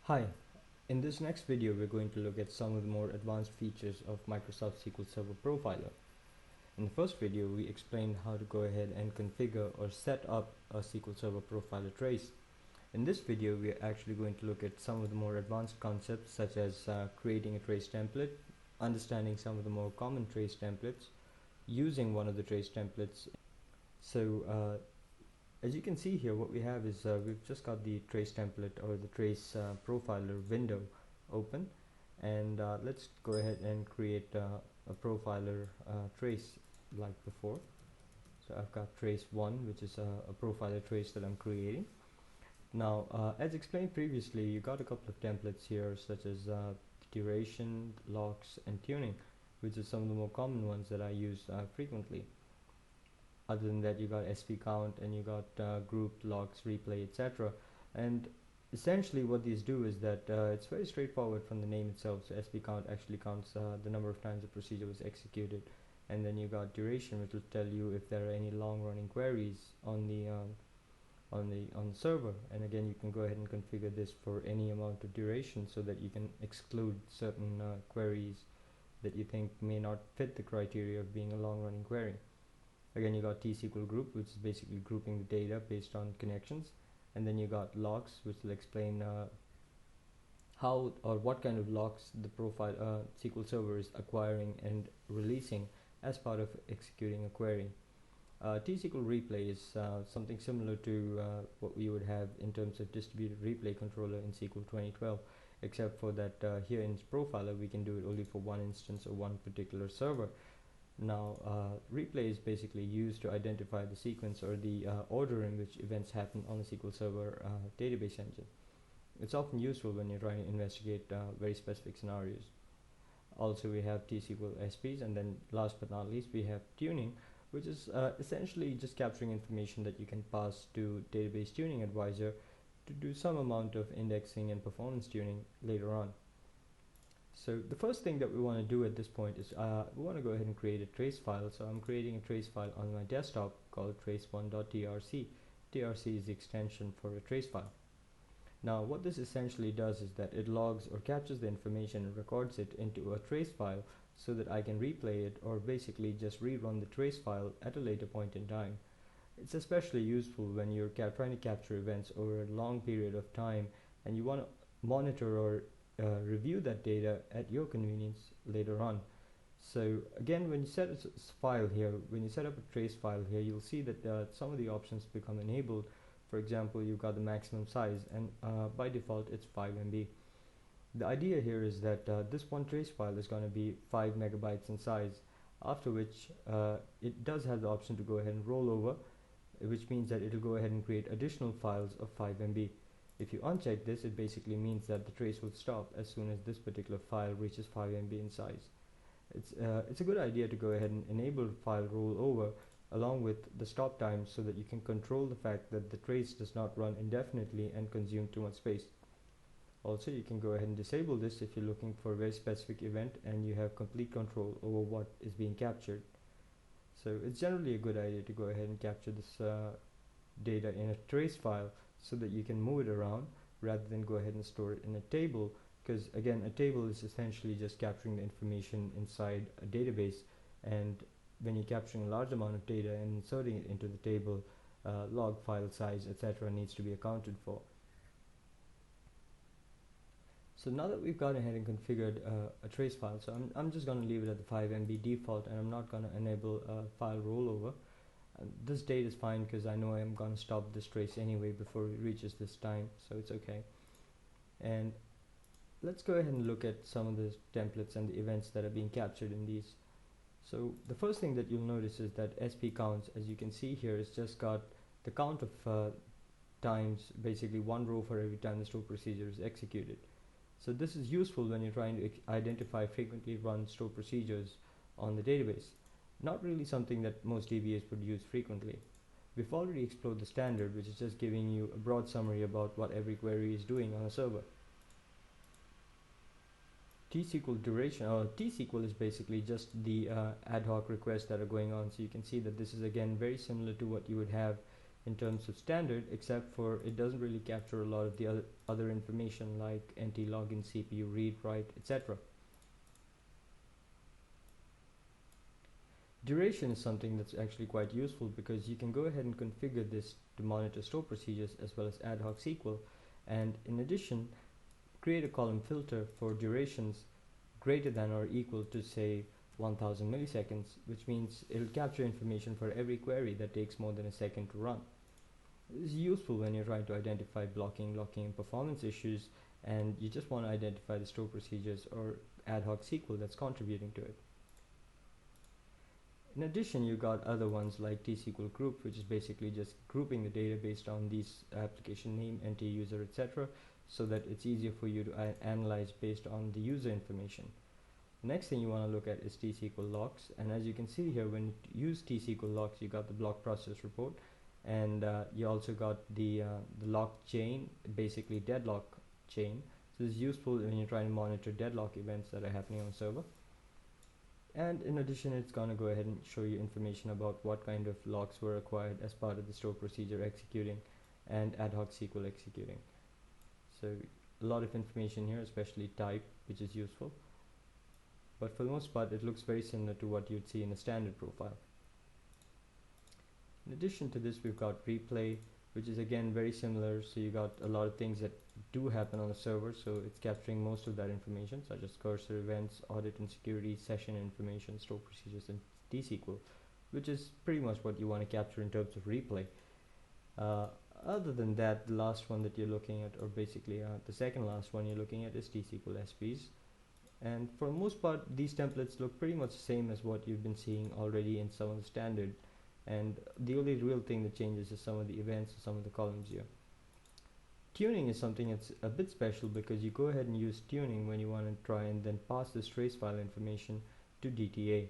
Hi, in this next video we're going to look at some of the more advanced features of Microsoft SQL Server Profiler. In the first video we explained how to go ahead and configure or set up a SQL Server Profiler trace. In this video we are actually going to look at some of the more advanced concepts such as creating a trace template, understanding some of the more common trace templates, using one of the trace templates. As you can see here, what we have is we've just got the trace template or the trace profiler window open, and let's go ahead and create a profiler trace like before. So I've got trace 1, which is a profiler trace that I'm creating. Now, as explained previously, you got a couple of templates here such as duration, locks, and tuning, which are some of the more common ones that I use frequently. Other than that, you got sp count and you got group, logs, replay, etc. And essentially what these do is that it's very straightforward from the name itself. So sp count actually counts the number of times the procedure was executed, and then you got duration, which will tell you if there are any long running queries on the server. And again, you can go ahead and configure this for any amount of duration so that you can exclude certain queries that you think may not fit the criteria of being a long running query. Again, you got T-SQL group, which is basically grouping the data based on connections, and then you got logs, which will explain how or what kind of logs the SQL Server is acquiring and releasing as part of executing a query. T-SQL replay is something similar to what we would have in terms of distributed replay controller in SQL 2012, except for that here in Profiler we can do it only for one instance or one particular server. Now, replay is basically used to identify the sequence or the order in which events happen on the SQL Server database engine. It's often useful when you're trying to investigate very specific scenarios. Also, we have T-SQL SPs, and then last but not least, we have tuning, which is essentially just capturing information that you can pass to Database Tuning Advisor to do some amount of indexing and performance tuning later on. So the first thing that we want to do at this point is we want to go ahead and create a trace file. So I'm creating a trace file on my desktop called trace1.trc. trc is the extension for a trace file. Now what this essentially does is that it logs or captures the information and records it into a trace file so that I can replay it or basically just rerun the trace file at a later point in time. It's especially useful when you're trying to capture events over a long period of time and you want to monitor or review that data at your convenience later on. So again, when you set a file here, when you set up a trace file here, you'll see that some of the options become enabled. For example, you've got the maximum size, and by default it's 5 MB. The idea here is that this one trace file is going to be 5 megabytes in size, after which it does have the option to go ahead and roll over, which means that it'll go ahead and create additional files of 5 MB. If you uncheck this, it basically means that the trace will stop as soon as this particular file reaches 5 MB in size. It's a good idea to go ahead and enable file rollover along with the stop time so that you can control the fact that the trace does not run indefinitely and consume too much space. Also, you can go ahead and disable this if you're looking for a very specific event and you have complete control over what is being captured. So it's generally a good idea to go ahead and capture this data in a trace file so that you can move it around rather than go ahead and store it in a table, because again, a table is essentially just capturing the information inside a database, and when you're capturing a large amount of data and inserting it into the table, log file size, etc. needs to be accounted for. So now that we've gone ahead and configured a trace file, so I'm just going to leave it at the 5 MB default, and I'm not going to enable file rollover. This date is fine because I know I'm going to stop this trace anyway before it reaches this time, so it's okay. And let's go ahead and look at some of the templates and the events that are being captured in these. So the first thing that you'll notice is that sp counts, as you can see here, is just got the count of times, basically one row for every time the store procedure is executed. So this is useful when you're trying to identify frequently run store procedures on the database. Not really something that most DBAs would use frequently. We've already explored the standard, which is just giving you a broad summary about what every query is doing on a server. T-SQL duration, or T-SQL is basically just the ad hoc requests that are going on. So you can see that this is again very similar to what you would have in terms of standard, except for it doesn't really capture a lot of the other information like NT login, CPU read, write, etc. Duration is something that's actually quite useful because you can go ahead and configure this to monitor store procedures as well as ad hoc SQL, and in addition create a column filter for durations greater than or equal to say 1000 milliseconds, which means it'll capture information for every query that takes more than a second to run. This is useful when you're trying to identify blocking, locking, and performance issues, and you just want to identify the store procedures or ad hoc SQL that's contributing to it. In addition, you got other ones like tsql group, which is basically just grouping the data based on these application name, NT user, etc., so that it's easier for you to analyze based on the user information. Next thing you want to look at is tsql logs, and as you can see here, when you use tsql logs, you got the block process report, and you also got the lock chain, basically deadlock chain. So this is useful when you're trying to monitor deadlock events that are happening on the server. And in addition, it's going to go ahead and show you information about what kind of locks were acquired as part of the store procedure executing and ad hoc SQL executing. So a lot of information here, especially type, which is useful. But for the most part, it looks very similar to what you'd see in a standard profile. In addition to this, we've got replay, which is again very similar. So you got a lot of things that do happen on the server, so it's capturing most of that information, such as cursor events, audit and security, session information, store procedures, and tsql, which is pretty much what you want to capture in terms of replay. Other than that, the last one that you're looking at, or basically the second last one you're looking at, is tsql SPs. And for the most part, these templates look pretty much the same as what you've been seeing already in some of the standard, and the only real thing that changes is some of the events or some of the columns here. Tuning is something that's a bit special because you go ahead and use tuning when you want to try and then pass this trace file information to DTA.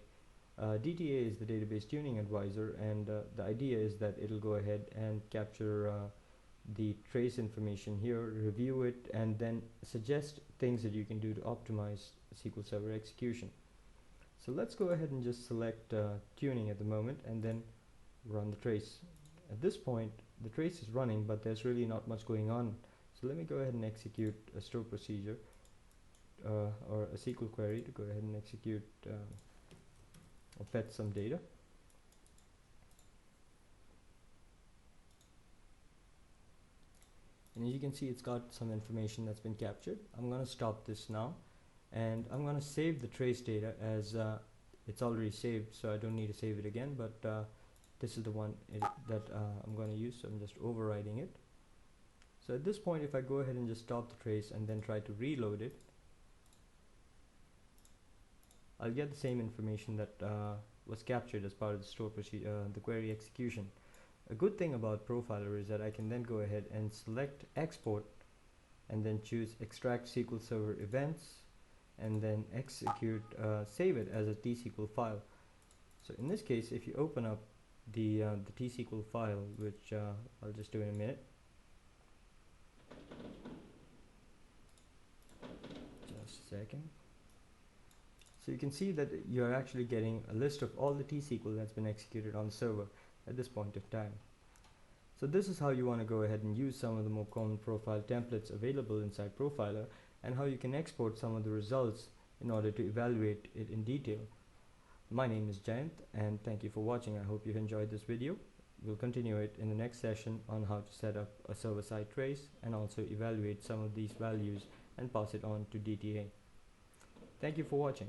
DTA is the database tuning advisor, and the idea is that it'll go ahead and capture the trace information here, review it, and then suggest things that you can do to optimize SQL Server execution. So let's go ahead and just select tuning at the moment and then run the trace. At this point, the trace is running, but there's really not much going on. So let me go ahead and execute a store procedure or a SQL query to go ahead and execute or fetch some data. And as you can see, it's got some information that's been captured. I'm going to stop this now, and I'm going to save the trace data as it's already saved, so I don't need to save it again, but this is the one that I'm going to use, so I'm just overriding it. So at this point, if I go ahead and just stop the trace and then try to reload it, I'll get the same information that was captured as part of the store procedure, the query execution. A good thing about Profiler is that I can then go ahead and select export and then choose extract SQL Server events and then execute, save it as a tsql file. So in this case, if you open up the tsql file, which I'll just do in a minute. Just a second. So you can see that you're actually getting a list of all the tsql that's been executed on the server at this point of time. So this is how you want to go ahead and use some of the more common profile templates available inside Profiler, and how you can export some of the results in order to evaluate it in detail. My name is Jayant, and thank you for watching. I hope you've enjoyed this video. We'll continue it in the next session on how to set up a server-side trace and also evaluate some of these values and pass it on to DTA. Thank you for watching.